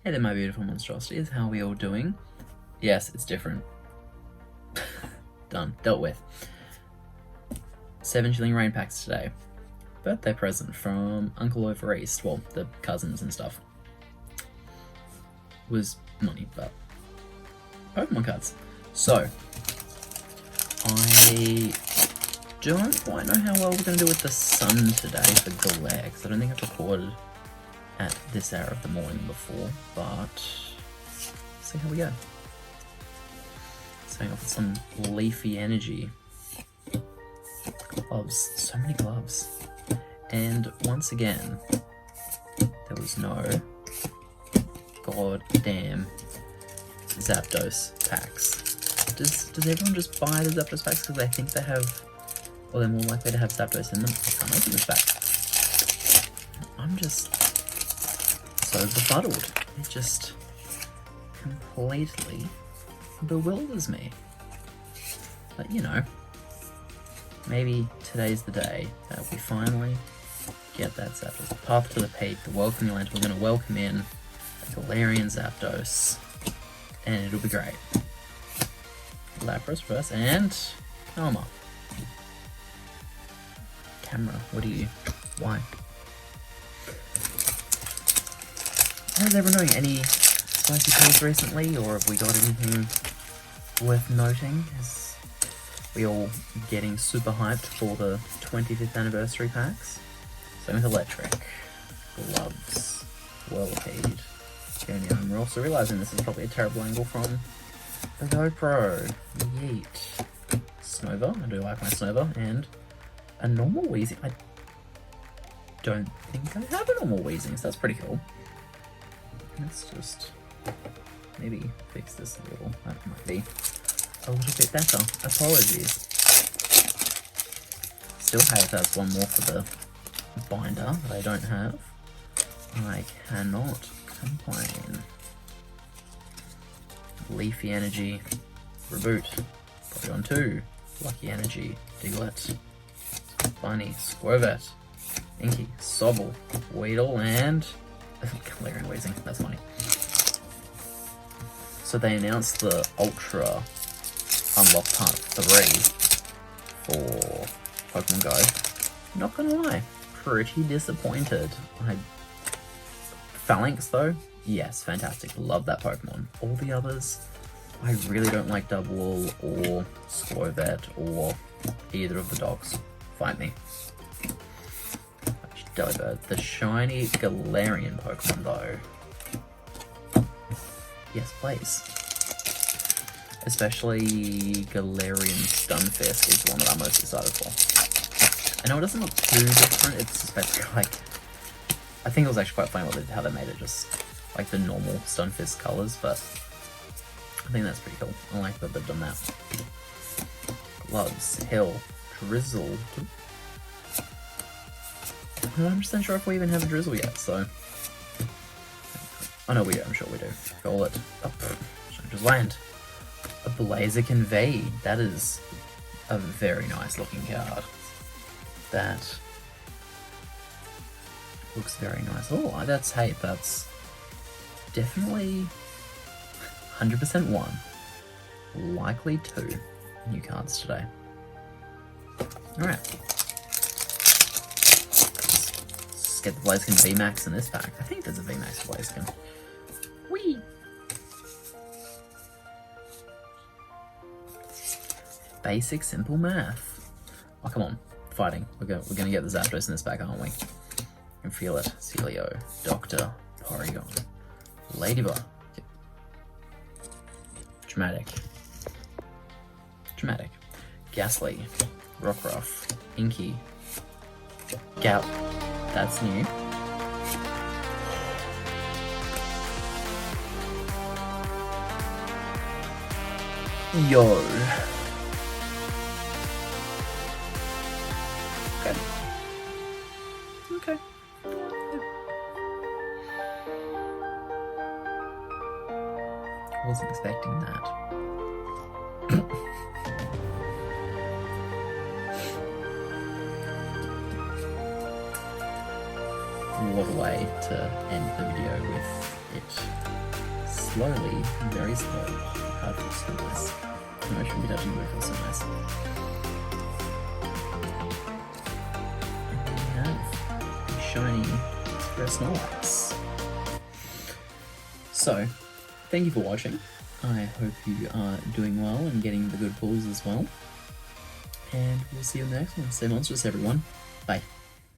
Hey there, my beautiful monstrosities. How are we all doing? Yes, it's different. Done. Dealt with. 7 shilling rain packs today. Birthday present from Uncle over East. Well, the cousins and stuff. Was money, but Pokemon cards. So, I don't quite know how well we're going to do with the sun today for glare, because I don't think I've recorded at this hour of the morning before, but see how we go. Starting off with some leafy energy. Gloves, so many gloves. And once again, there was no goddamn Zapdos packs. Does everyone just buy the Zapdos packs because they think they have, or they're more likely to have Zapdos in them? I can't open this pack. I'm just so befuddled. It just completely bewilders me. But you know, maybe today's the day that we finally get that Zapdos. Path to the Peak, the welcoming land. We're going to welcome in a Galarian Zapdos, and it'll be great. Lapras first, and Karma. Camera, what are you? Why? How's everyone doing? Any spicy calls recently, or have we got anything worth noting? Is we all getting super hyped for the 25th anniversary packs? Same with Electric, Gloves, Whirlipede, and we're also realising this is probably a terrible angle from the GoPro. Yeet. Snova, I do like my Snova, and a normal Weezing. I don't think I have a normal Weezing, so that's pretty cool. Let's just maybe fix this a little. That might be a little bit better. Apologies. Still have that's one more for the binder that I don't have. I cannot complain. Leafy Energy, Reboot, Porygon 2, Lucky Energy, Diglett, Bunny, Squirvet, Inky, Sobble, Weedle, and Galarian Weezing. That's funny. So they announced the Ultra Unlock Part 3 for Pokemon Go. Not gonna lie, pretty disappointed. Phalanx though, yes, fantastic. Love that Pokemon. All the others, I really don't like Double or Squirvet or either of the dogs. Fight me. The shiny Galarian Pokemon though. Yes, please. Especially Galarian Stunfisk is the one that I'm most excited for. I know it doesn't look too different, it's just like, I think it was actually quite funny how they made it just like the normal Stunfisk colours, but I think that's pretty cool. I like that they've done that. Gloves, Hill, Drizzle. I'm not 100% sure if we even have a Drizzle yet, so. Oh no, we do, I'm sure we do. Call it. Oh, just land. A Blaziken V. That is a very nice looking card. That looks very nice. Oh, that's definitely 100% one. Likely 2 new cards today. Alright. Let's get the Blaziken VMAX in this pack. I think there's a VMAX Blaziken. Whee! Basic simple math. Oh, come on. Fighting. We're gonna get the Zapdos in this pack, aren't we? I can feel it. Celio, Doctor, Porygon, Ladybug, Dramatic, Ghastly, Rockruff, Inky, Gap. That's new. Yo. Okay. Wasn't expecting that. What a way to end the video with it. slowly, very slowly. Oh, it feels so nice. No, I shouldn't be touching you, it feels so nice. And then we have a shiny Snorlax. So, thank you for watching. I hope you are doing well and getting the good pulls as well. And we'll see you in the next one. Stay monstrous, everyone. Bye.